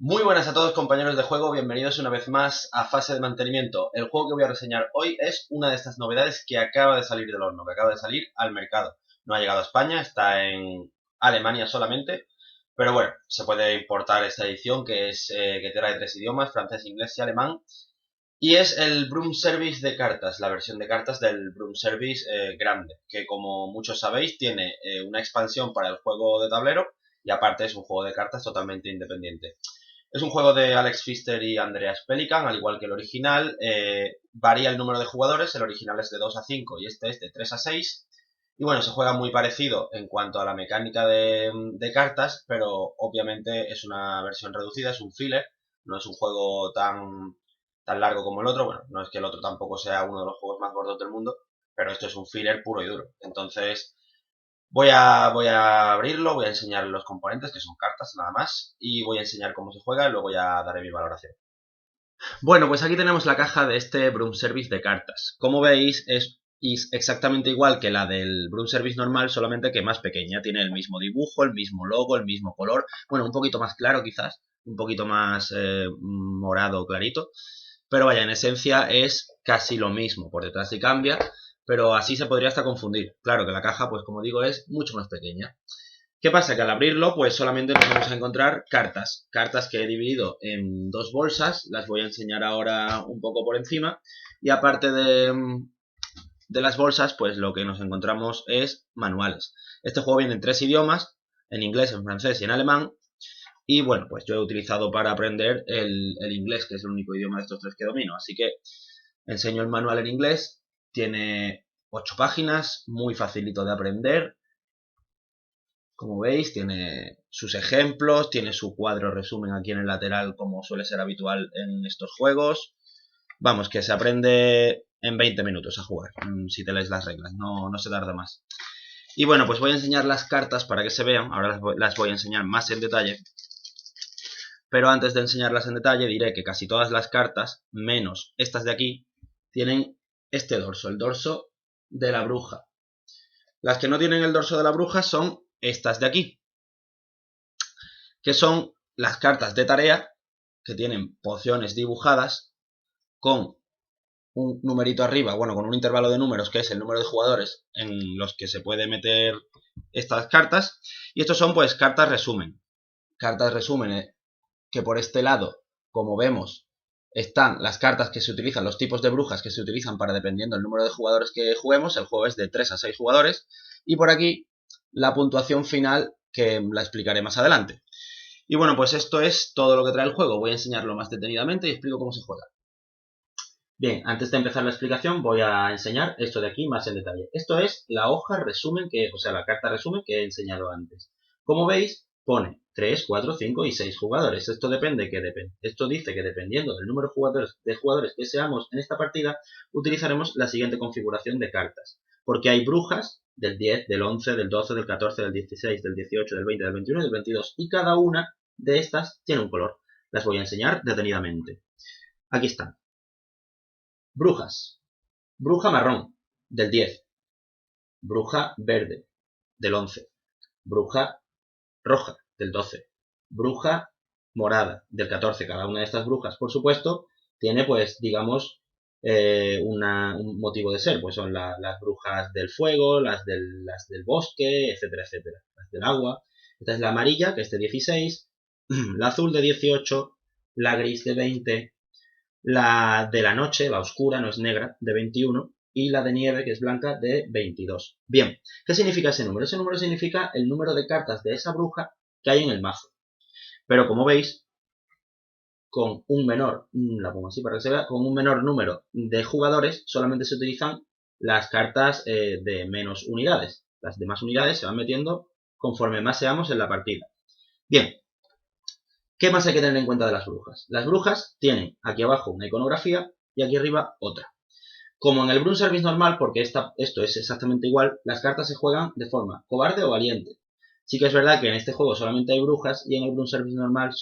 Muy buenas a todos, compañeros de juego, bienvenidos una vez más a Fase de Mantenimiento. El juego que voy a reseñar hoy es una de estas novedades que acaba de salir del horno, que acaba de salir al mercado. No ha llegado a España, está en Alemania solamente, pero bueno, se puede importar esta edición que trae tres idiomas, francés, inglés y alemán. Y es el Broom Service de cartas, la versión de cartas del Broom Service grande, que como muchos sabéis tiene una expansión para el juego de tablero y aparte es un juego de cartas totalmente independiente. Es un juego de Alex Pfister y Andreas Pelikan, al igual que el original. Varía el número de jugadores, el original es de 2 a 5 y este es de 3 a 6. Y bueno, se juega muy parecido en cuanto a la mecánica de cartas, pero obviamente es una versión reducida, es un filler, no es un juego tan largo como el otro. Bueno, no es que el otro tampoco sea uno de los juegos más gordos del mundo, pero esto es un filler puro y duro. Entonces, voy a abrirlo, voy a enseñar los componentes, que son cartas nada más, y voy a enseñar cómo se juega y luego ya daré mi valoración. Bueno, pues aquí tenemos la caja de este Broom Service de cartas. Como veis, es exactamente igual que la del Broom Service normal, solamente que más pequeña. Tiene el mismo dibujo, el mismo logo, el mismo color. Bueno, un poquito más claro quizás, un poquito más morado clarito. Pero vaya, en esencia es casi lo mismo. Por detrás sí cambia, pero así se podría hasta confundir. Claro que la caja, pues como digo, es mucho más pequeña. ¿Qué pasa? Que al abrirlo, pues solamente nos vamos a encontrar cartas. Cartas que he dividido en dos bolsas. Las voy a enseñar ahora un poco por encima. Y aparte de las bolsas, pues lo que nos encontramos es manuales. Este juego viene en tres idiomas. En inglés, en francés y en alemán. Y bueno, pues yo he utilizado para aprender el inglés, que es el único idioma de estos tres que domino. Así que enseño el manual en inglés. Tiene 8 páginas, muy facilito de aprender. Como veis, tiene sus ejemplos, tiene su cuadro resumen aquí en el lateral, como suele ser habitual en estos juegos. Vamos, que se aprende en 20 minutos a jugar, si te lees las reglas, no se tarda más. Y bueno, pues voy a enseñar las cartas para que se vean, ahora las voy a enseñar más en detalle. Pero antes de enseñarlas en detalle diré que casi todas las cartas, menos estas de aquí, tienen este dorso, el dorso de la bruja. Las que no tienen el dorso de la bruja son estas de aquí, que son las cartas de tarea, que tienen pociones dibujadas con un numerito arriba, bueno, con un intervalo de números, que es el número de jugadores en los que se puede meter estas cartas. Y estos son pues cartas resumen. Cartas resumen que por este lado, como vemos, están las cartas que se utilizan, los tipos de brujas que se utilizan para dependiendo del número de jugadores que juguemos. El juego es de 3 a 6 jugadores. Y por aquí la puntuación final, que la explicaré más adelante. Y bueno, pues esto es todo lo que trae el juego. Voy a enseñarlo más detenidamente y explico cómo se juega. Bien, antes de empezar la explicación voy a enseñar esto de aquí más en detalle. Esto es la hoja resumen, o sea, la carta resumen que he enseñado antes. Como veis, pone 3, 4, 5 y 6 jugadores. Esto esto dice que dependiendo del número de jugadores que seamos en esta partida, utilizaremos la siguiente configuración de cartas. Porque hay brujas del 10, del 11, del 12, del 14, del 16, del 18, del 20, del 21 y del 22. Y cada una de estas tiene un color. Las voy a enseñar detenidamente. Aquí están. Brujas. Bruja marrón, del 10. Bruja verde, del 11. Bruja roja, del 12. Bruja morada, del 14. Cada una de estas brujas, por supuesto, tiene, pues, digamos, un motivo de ser. Pues son las brujas del fuego, las del bosque, etcétera, etcétera. Las del agua. Esta es la amarilla, que es de 16. La azul de 18. La gris de 20. La de la noche, la oscura, no es negra, de 21. Y la de nieve, que es blanca, de 22. Bien, ¿qué significa ese número? Ese número significa el número de cartas de esa bruja que hay en el mazo. Pero como veis, con un menor, la pongo así para que se vea, con un menor número de jugadores solamente se utilizan las cartas de menos unidades. Las demás unidades se van metiendo conforme más seamos en la partida. Bien, ¿qué más hay que tener en cuenta de las brujas? Las brujas tienen aquí abajo una iconografía y aquí arriba otra. Como en el Broom Service normal, porque esto es exactamente igual, las cartas se juegan de forma cobarde o valiente. Sí que es verdad que en este juego solamente hay brujas y en el Broom Service normal,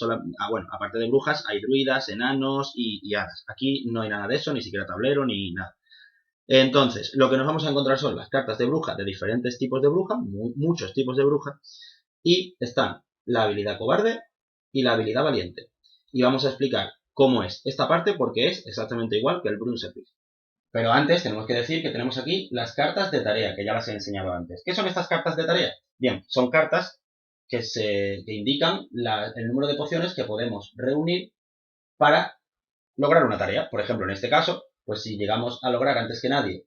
bueno, aparte de brujas, hay druidas, enanos y hadas. Aquí no hay nada de eso, ni siquiera tablero, ni nada. Entonces, lo que nos vamos a encontrar son las cartas de bruja de diferentes tipos de bruja, muchos tipos de bruja, y están la habilidad cobarde y la habilidad valiente. y vamos a explicar cómo es esta parte porque es exactamente igual que el Broom Service. Pero antes tenemos que decir que tenemos aquí las cartas de tarea, que ya las he enseñado antes. ¿Qué son estas cartas de tarea? Bien, son cartas que indican el número de pociones que podemos reunir para lograr una tarea. Por ejemplo, en este caso, pues si llegamos a lograr antes que nadie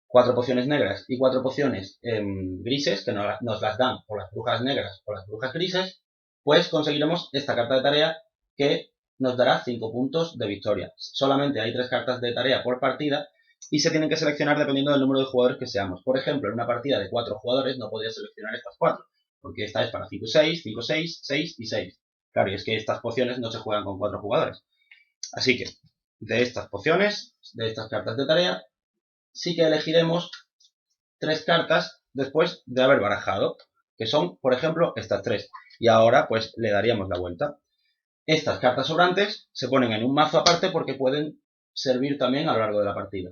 4 pociones negras y 4 pociones grises, que nos las dan o las brujas negras o las brujas grises, pues conseguiremos esta carta de tarea que nos dará 5 puntos de victoria. Solamente hay 3 cartas de tarea por partida y se tienen que seleccionar dependiendo del número de jugadores que seamos. Por ejemplo, en una partida de 4 jugadores no podría seleccionar estas 4, porque esta es para 5, 6, 5, 6, 6 y 6. Claro, y es que estas pociones no se juegan con 4 jugadores. Así que, de estas pociones, de estas cartas de tarea, sí que elegiremos 3 cartas después de haber barajado, que son, por ejemplo, estas 3. Y ahora, pues, le daríamos la vuelta. Estas cartas sobrantes se ponen en un mazo aparte porque pueden servir también a lo largo de la partida.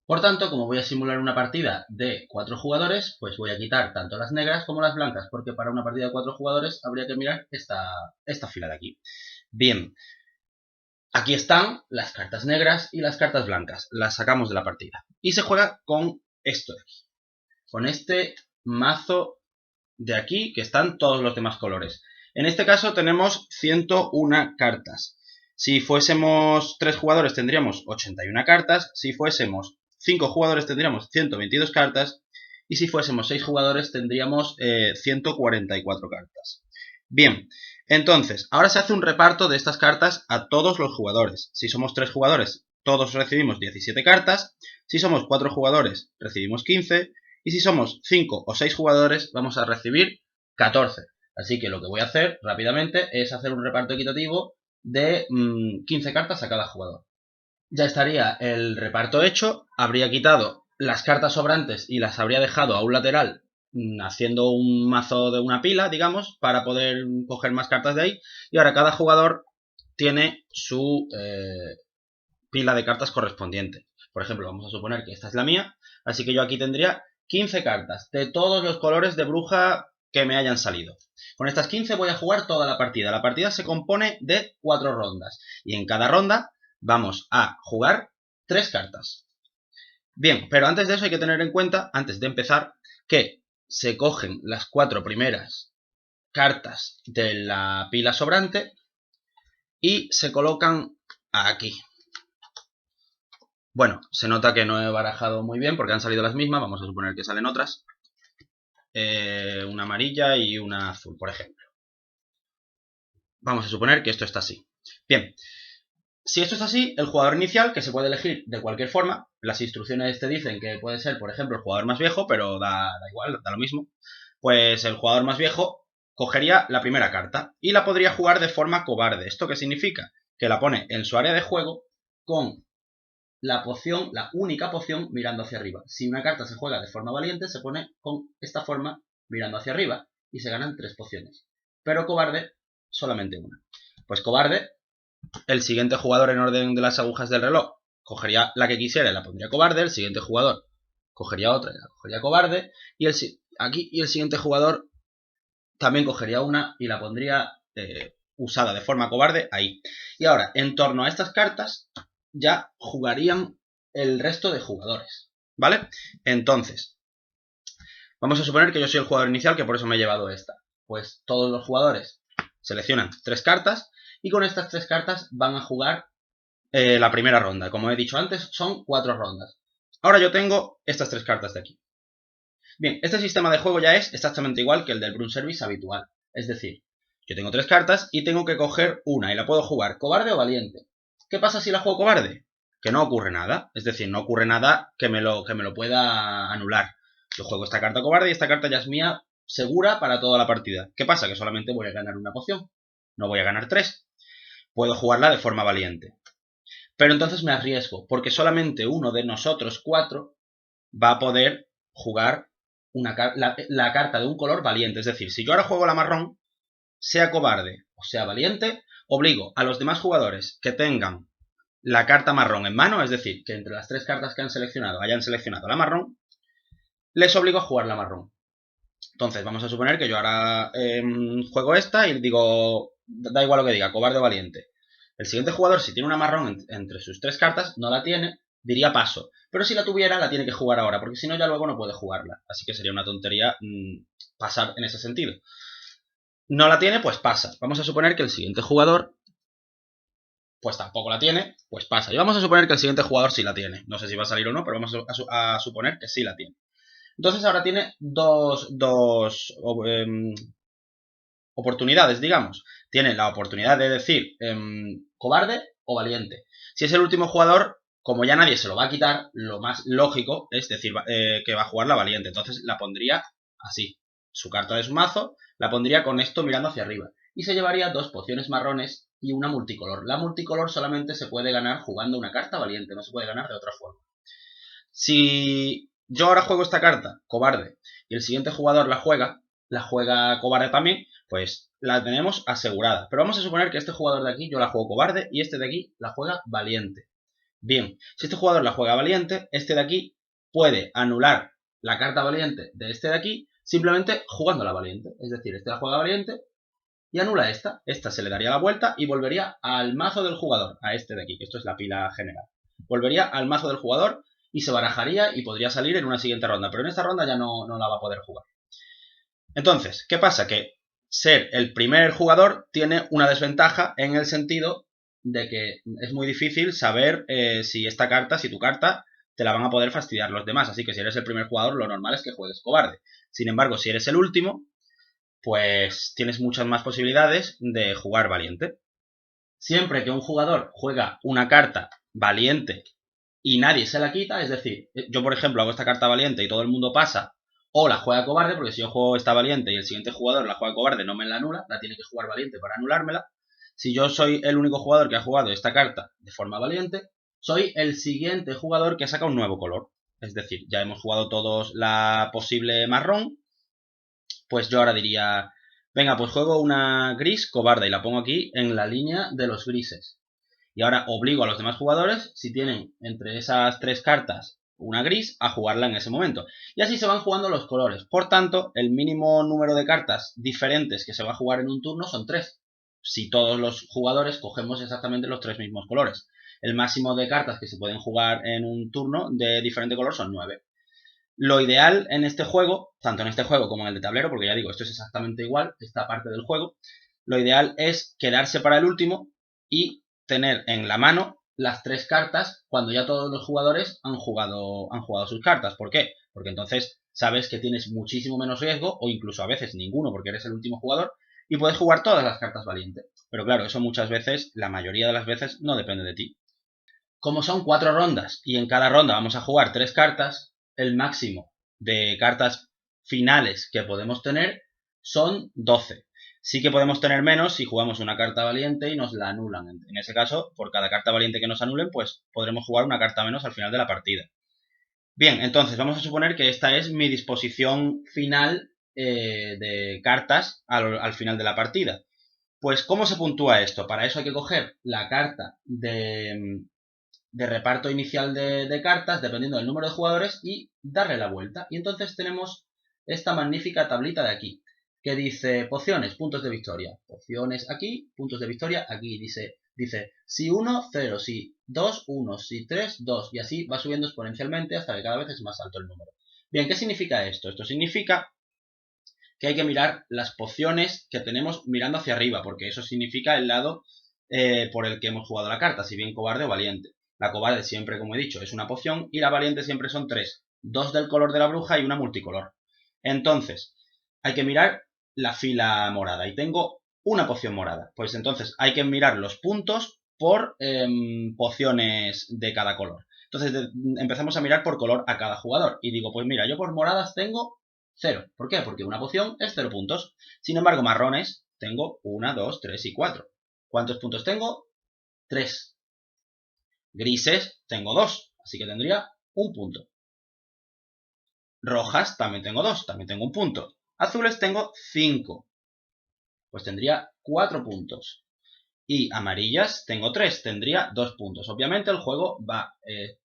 Por tanto, como voy a simular una partida de 4 jugadores, pues voy a quitar tanto las negras como las blancas, porque para una partida de 4 jugadores habría que mirar esta fila de aquí. Bien, aquí están las cartas negras y las cartas blancas. Las sacamos de la partida. Y se juega con esto de aquí. Con este mazo de aquí, que están todos los demás colores. En este caso tenemos 101 cartas. Si fuésemos 3 jugadores tendríamos 81 cartas. Si fuésemos 5 jugadores tendríamos 122 cartas. Y si fuésemos 6 jugadores tendríamos 144 cartas. Bien, entonces, ahora se hace un reparto de estas cartas a todos los jugadores. Si somos 3 jugadores, todos recibimos 17 cartas. Si somos 4 jugadores, recibimos 15. Y si somos 5 o 6 jugadores, vamos a recibir 14. Así que lo que voy a hacer rápidamente es hacer un reparto equitativo de 15 cartas a cada jugador. Ya estaría el reparto hecho, habría quitado las cartas sobrantes y las habría dejado a un lateral haciendo un mazo de una pila, digamos, para poder coger más cartas de ahí. Y ahora cada jugador tiene su pila de cartas correspondiente. Por ejemplo, vamos a suponer que esta es la mía, así que yo aquí tendría 15 cartas de todos los colores de bruja que me hayan salido. Con estas 15 voy a jugar toda la partida. La partida se compone de 4 rondas y en cada ronda vamos a jugar 3 cartas. Bien, pero antes de eso hay que tener en cuenta, antes de empezar, que se cogen las 4 primeras cartas de la pila sobrante y se colocan aquí. Bueno, se nota que no he barajado muy bien porque han salido las mismas. Vamos a suponer que salen otras. Una amarilla y una azul, por ejemplo. Vamos a suponer que esto está así. Bien, si esto es así, el jugador inicial, que se puede elegir de cualquier forma, las instrucciones te dicen que puede ser, por ejemplo, el jugador más viejo, pero da igual, da lo mismo. Pues el jugador más viejo cogería la primera carta y la podría jugar de forma cobarde. ¿Esto qué significa? Que la pone en su área de juego con la poción, la única poción, mirando hacia arriba. Si una carta se juega de forma valiente, se pone con esta forma mirando hacia arriba y se ganan 3 pociones. Pero cobarde, solamente una. Pues cobarde, el siguiente jugador en orden de las agujas del reloj cogería la que quisiera y la pondría cobarde. El siguiente jugador cogería otra y la cogería cobarde. Y el siguiente jugador también cogería una y la pondría usada de forma cobarde ahí. Y ahora, en torno a estas cartas, ya jugarían el resto de jugadores, ¿vale? Entonces, vamos a suponer que yo soy el jugador inicial, que por eso me he llevado esta. Pues todos los jugadores seleccionan 3 cartas y con estas 3 cartas van a jugar la primera ronda. Como he dicho antes, son 4 rondas. Ahora yo tengo estas 3 cartas de aquí. Bien, este sistema de juego ya es exactamente igual que el del Broom Service habitual. Es decir, yo tengo 3 cartas y tengo que coger una y la puedo jugar cobarde o valiente. ¿Qué pasa si la juego cobarde? Que no ocurre nada. Es decir, no ocurre nada que me lo pueda anular. Yo juego esta carta cobarde y esta carta ya es mía segura para toda la partida. ¿Qué pasa? Que solamente voy a ganar una poción. No voy a ganar 3. Puedo jugarla de forma valiente. Pero entonces me arriesgo, porque solamente uno de nosotros 4 va a poder jugar la carta de un color valiente. Es decir, si yo ahora juego la marrón, sea cobarde o sea valiente, obligo a los demás jugadores que tengan la carta marrón en mano, es decir, que entre las 3 cartas que han seleccionado hayan seleccionado la marrón, les obligo a jugar la marrón. Entonces, vamos a suponer que yo ahora juego esta y digo, da igual lo que diga, cobarde o valiente. El siguiente jugador, si tiene una marrón entre sus 3 cartas, no la tiene, diría paso. Pero si la tuviera, la tiene que jugar ahora, porque si no, ya luego no puede jugarla. Así que sería una tontería pasar en ese sentido. No la tiene, pues pasa. Vamos a suponer que el siguiente jugador pues tampoco la tiene, pues pasa. Y vamos a suponer que el siguiente jugador sí la tiene. No sé si va a salir o no, pero vamos a suponer que sí la tiene. Entonces ahora tiene dos oportunidades, digamos. Tiene la oportunidad de decir cobarde o valiente. Si es el último jugador, como ya nadie se lo va a quitar, lo más lógico es decir que va a jugar la valiente. Entonces la pondría así. Su carta de su mazo la pondría con esto mirando hacia arriba. Y se llevaría 2 pociones marrones y una multicolor. La multicolor solamente se puede ganar jugando una carta valiente, no se puede ganar de otra forma. Si yo ahora juego esta carta, cobarde, y el siguiente jugador la juega cobarde también, pues la tenemos asegurada. Pero vamos a suponer que este jugador de aquí yo la juego cobarde y este de aquí la juega valiente. Bien, si este jugador la juega valiente, este de aquí puede anular la carta valiente de este de aquí simplemente jugando la valiente. Es decir, este la juega valiente y anula esta. Esta se le daría la vuelta y volvería al mazo del jugador, a este de aquí, que esto es la pila general. Volvería al mazo del jugador y se barajaría y podría salir en una siguiente ronda, pero en esta ronda ya no la va a poder jugar. Entonces, ¿qué pasa? Que ser el primer jugador tiene una desventaja en el sentido de que es muy difícil saber si tu carta, te la van a poder fastidiar los demás. Así que si eres el primer jugador, lo normal es que juegues cobarde. Sin embargo, si eres el último, pues tienes muchas más posibilidades de jugar valiente. Siempre que un jugador juega una carta valiente y nadie se la quita, es decir, yo por ejemplo hago esta carta valiente y todo el mundo pasa, o la juega cobarde, porque si yo juego esta valiente y el siguiente jugador la juega cobarde no me la anula, la tiene que jugar valiente para anulármela. Si yo soy el único jugador que ha jugado esta carta de forma valiente, soy el siguiente jugador que saca un nuevo color. Es decir, ya hemos jugado todos la posible marrón, pues yo ahora diría, venga, pues juego una gris cobarde y la pongo aquí en la línea de los grises. Y ahora obligo a los demás jugadores, si tienen entre esas 3 cartas una gris, a jugarla en ese momento. Y así se van jugando los colores. Por tanto, el mínimo número de cartas diferentes que se va a jugar en un turno son 3. Si todos los jugadores cogemos exactamente los 3 mismos colores. El máximo de cartas que se pueden jugar en un turno de diferente color son 9. Lo ideal en este juego, tanto en este juego como en el de tablero, porque ya digo, esto es exactamente igual, esta parte del juego, lo ideal es quedarse para el último y tener en la mano las 3 cartas cuando ya todos los jugadores han jugado sus cartas. ¿Por qué? Porque entonces sabes que tienes muchísimo menos riesgo, o incluso a veces ninguno, porque eres el último jugador, y puedes jugar todas las cartas valiente. Pero claro, eso muchas veces, la mayoría de las veces, no depende de ti. Como son 4 rondas y en cada ronda vamos a jugar 3 cartas, el máximo de cartas finales que podemos tener son 12. Sí que podemos tener menos si jugamos una carta valiente y nos la anulan. En ese caso, por cada carta valiente que nos anulen, pues podremos jugar una carta menos al final de la partida. Bien, entonces vamos a suponer que esta es mi disposición final de cartas al final de la partida. Pues, ¿cómo se puntúa esto? Para eso hay que coger la carta de reparto inicial de cartas, dependiendo del número de jugadores, y darle la vuelta. Y entonces tenemos esta magnífica tablita de aquí, que dice pociones, puntos de victoria. Pociones aquí, puntos de victoria aquí. Dice si 1, 0, si 2, 1, si 3, 2. Y así va subiendo exponencialmente hasta que cada vez es más alto el número. Bien, ¿qué significa esto? Esto significa que hay que mirar las pociones que tenemos mirando hacia arriba, porque eso significa el lado por el que hemos jugado la carta, si bien cobarde o valiente. La cobarde siempre, como he dicho, es una poción y la valiente siempre son 3. 2 del color de la bruja y una multicolor. Entonces, hay que mirar la fila morada y tengo una poción morada. Pues entonces hay que mirar los puntos por pociones de cada color. Entonces empezamos a mirar por color a cada jugador. Y digo, pues mira, yo por moradas tengo 0. ¿Por qué? Porque una poción es 0 puntos. Sin embargo, marrones tengo 1, 2, 3 y 4. ¿Cuántos puntos tengo? 3. Grises tengo 2, así que tendría 1 punto. Rojas también tengo 2, también tengo 1 punto. Azules tengo 5, pues tendría 4 puntos. Y amarillas tengo 3, tendría 2 puntos. Obviamente el juego va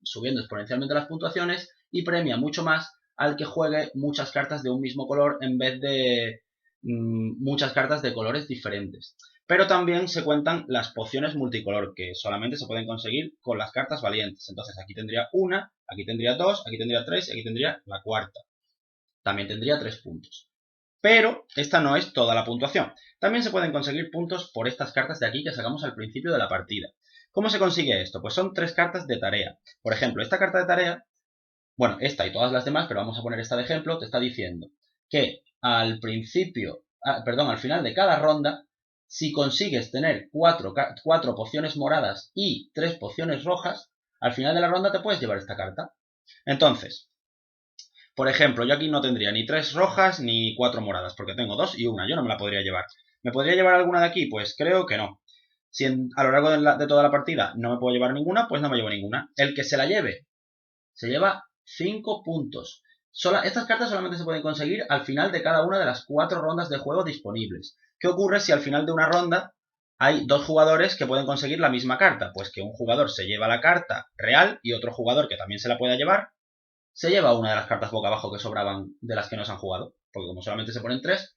subiendo exponencialmente las puntuaciones y premia mucho más al que juegue muchas cartas de un mismo color en vez de muchas cartas de colores diferentes. Pero también se cuentan las pociones multicolor, que solamente se pueden conseguir con las cartas valientes. Entonces aquí tendría una, aquí tendría dos, aquí tendría tres y aquí tendría la cuarta. También tendría 3 puntos. Pero esta no es toda la puntuación. También se pueden conseguir puntos por estas cartas de aquí que sacamos al principio de la partida. ¿Cómo se consigue esto? Pues son 3 cartas de tarea. Por ejemplo, esta carta de tarea, bueno, esta y todas las demás, pero vamos a poner esta de ejemplo, te está diciendo que al final de cada ronda, si consigues tener 4 pociones moradas y 3 pociones rojas, al final de la ronda te puedes llevar esta carta. Entonces, por ejemplo, yo aquí no tendría ni 3 rojas ni 4 moradas, porque tengo 2 y una. Yo no me la podría llevar. ¿Me podría llevar alguna de aquí? Pues creo que no. Si a lo largo de toda la partida no me puedo llevar ninguna, pues no me llevo ninguna. El que se la lleve, se lleva 5 puntos. Estas cartas solamente se pueden conseguir al final de cada una de las 4 rondas de juego disponibles. ¿Qué ocurre si al final de una ronda hay 2 jugadores que pueden conseguir la misma carta? Pues que un jugador se lleva la carta real y otro jugador que también se la pueda llevar se lleva una de las cartas boca abajo que sobraban de las que no se han jugado, porque como solamente se ponen 3,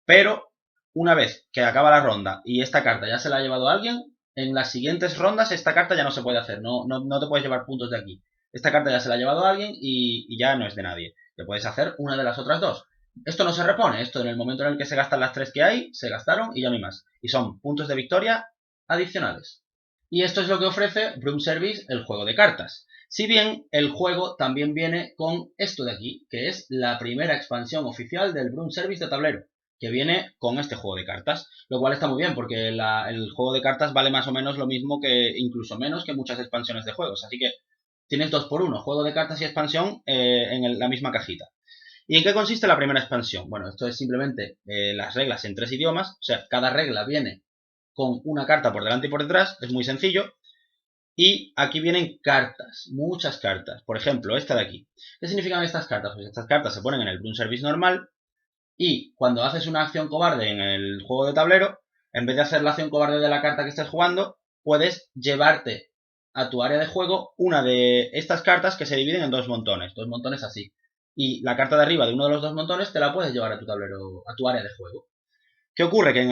pero una vez que acaba la ronda y esta carta ya se la ha llevado alguien, en las siguientes rondas esta carta ya no se puede hacer, no te puedes llevar puntos de aquí. Esta carta ya se la ha llevado alguien y ya no es de nadie. Te puedes hacer una de las otras dos. Esto no se repone, esto en el momento en el que se gastan las 3 que hay, se gastaron y ya no hay más. Y son puntos de victoria adicionales. Y esto es lo que ofrece Broom Service, el juego de cartas. Si bien el juego también viene con esto de aquí, que es la primera expansión oficial del Broom Service de tablero, que viene con este juego de cartas, lo cual está muy bien porque el juego de cartas vale más o menos lo mismo que, incluso menos que muchas expansiones de juegos, así que tienes 2 por 1, juego de cartas y expansión en la misma cajita. ¿Y en qué consiste la primera expansión? Bueno, esto es simplemente las reglas en 3 idiomas, o sea, cada regla viene con una carta por delante y por detrás, es muy sencillo. Y aquí vienen cartas, muchas cartas. Por ejemplo, esta de aquí. ¿Qué significan estas cartas? Pues estas cartas se ponen en el Broom Service normal y cuando haces una acción cobarde en el juego de tablero, en vez de hacer la acción cobarde de la carta que estés jugando, puedes llevarte a tu área de juego una de estas cartas que se dividen en dos montones así. Y la carta de arriba de uno de los 2 montones te la puedes llevar a tu tablero, a tu área de juego. ¿Qué ocurre? Que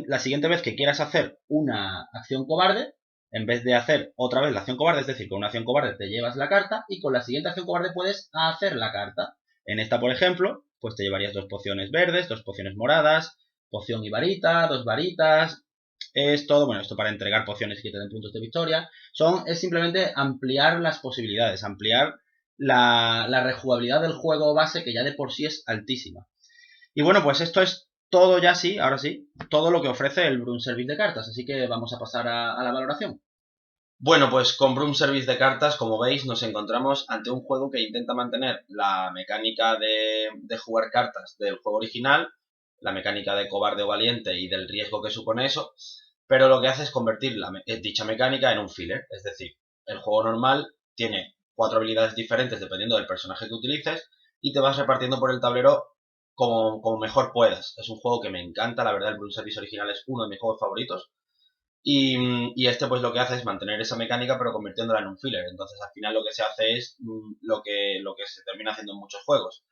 la siguiente vez que quieras hacer una acción cobarde, en vez de hacer otra vez la acción cobarde, es decir, con una acción cobarde te llevas la carta y con la siguiente acción cobarde puedes hacer la carta. En esta, por ejemplo, pues te llevarías 2 pociones verdes, 2 pociones moradas, poción y varita, 2 varitas. Es todo, bueno, esto para entregar pociones que te den puntos de victoria. Es simplemente ampliar las posibilidades, ampliar la rejugabilidad del juego base que ya de por sí es altísima. Y bueno, pues esto es todo ya sí, ahora sí, todo lo que ofrece el Broom Service de cartas, así que vamos a pasar a la valoración. Bueno, pues con Broom Service de cartas, como veis, nos encontramos ante un juego que intenta mantener la mecánica de jugar cartas del juego original, la mecánica de cobarde o valiente y del riesgo que supone eso, pero lo que hace es convertir dicha mecánica en un filler, es decir, el juego normal tiene 4 habilidades diferentes dependiendo del personaje que utilices y te vas repartiendo por el tablero como mejor puedas. Es un juego que me encanta, la verdad el Broom Service original es uno de mis juegos favoritos. Y este pues lo que hace es mantener esa mecánica pero convirtiéndola en un filler. Entonces al final lo que se hace es lo que se termina haciendo en muchos juegos.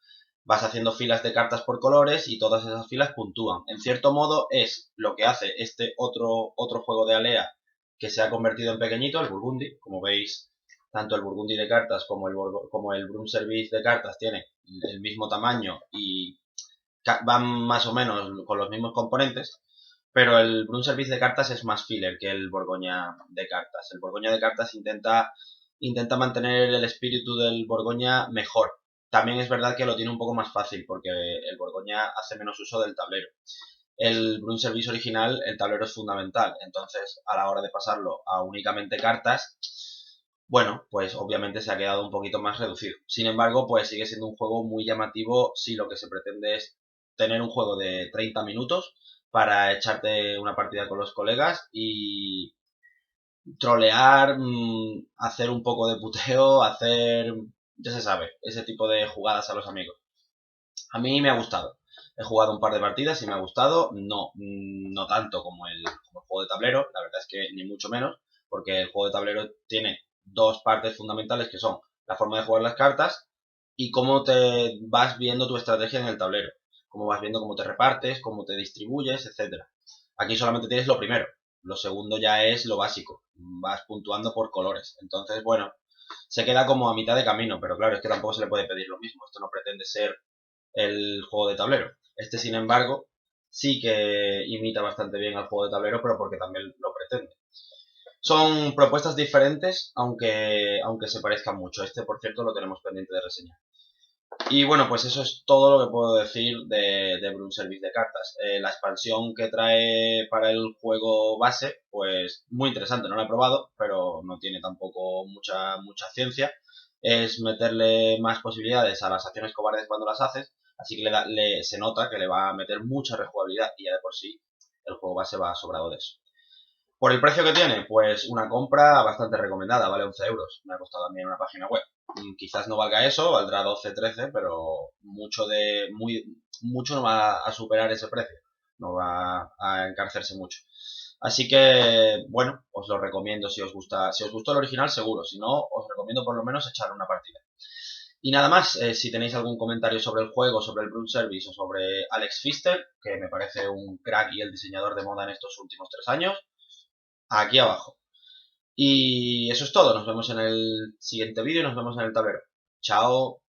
Vas haciendo filas de cartas por colores y todas esas filas puntúan. En cierto modo es lo que hace este otro juego de Alea que se ha convertido en pequeñito, el Burgundy. Como veis, tanto el Burgundy de cartas como el Broom Service de cartas tiene el mismo tamaño y van más o menos con los mismos componentes, pero el Broom Service de cartas es más filler que el Borgoña de cartas. El Borgoña de cartas intenta mantener el espíritu del Borgoña mejor. También es verdad que lo tiene un poco más fácil, porque el Borgoña hace menos uso del tablero. El Broom Service original, el tablero es fundamental, entonces a la hora de pasarlo a únicamente cartas, bueno, pues obviamente se ha quedado un poquito más reducido. Sin embargo, pues sigue siendo un juego muy llamativo si lo que se pretende es tener un juego de 30 minutos para echarte una partida con los colegas y trolear, hacer un poco de puteo, ya se sabe, ese tipo de jugadas a los amigos. A mí me ha gustado. He jugado un par de partidas y me ha gustado. No tanto como el juego de tablero, la verdad es que ni mucho menos, porque el juego de tablero tiene 2 partes fundamentales que son la forma de jugar las cartas y cómo te vas viendo tu estrategia en el tablero. Cómo vas viendo cómo te repartes, cómo te distribuyes, etcétera. Aquí solamente tienes lo primero. Lo segundo ya es lo básico. Vas puntuando por colores. Entonces, bueno, se queda como a mitad de camino, pero claro, es que tampoco se le puede pedir lo mismo. Esto no pretende ser el juego de tablero. Este, sin embargo, sí que imita bastante bien al juego de tablero, pero porque también lo pretende. Son propuestas diferentes, aunque se parezcan mucho. Este, por cierto, lo tenemos pendiente de reseñar. Y bueno, pues eso es todo lo que puedo decir de Broom Service de cartas. La expansión que trae para el juego base, pues muy interesante, no la he probado, pero no tiene tampoco mucha ciencia. Es meterle más posibilidades a las acciones cobardes cuando las haces, así que se nota que le va a meter mucha rejugabilidad y ya de por sí el juego base va sobrado de eso. Por el precio que tiene, pues una compra bastante recomendada, vale 11 euros. Me ha costado también una página web. Quizás no valga eso, valdrá 12, 13, pero mucho no va a superar ese precio. No va a encarecerse mucho. Así que, bueno, os lo recomiendo si os gusta. Si os gustó el original, seguro. Si no, os recomiendo por lo menos echar una partida. Y nada más, si tenéis algún comentario sobre el juego, sobre el Broom Service o sobre Alex Pfister, que me parece un crack y el diseñador de moda en estos últimos 3 años, aquí abajo. Y eso es todo. Nos vemos en el siguiente vídeo y nos vemos en el tablero. Chao.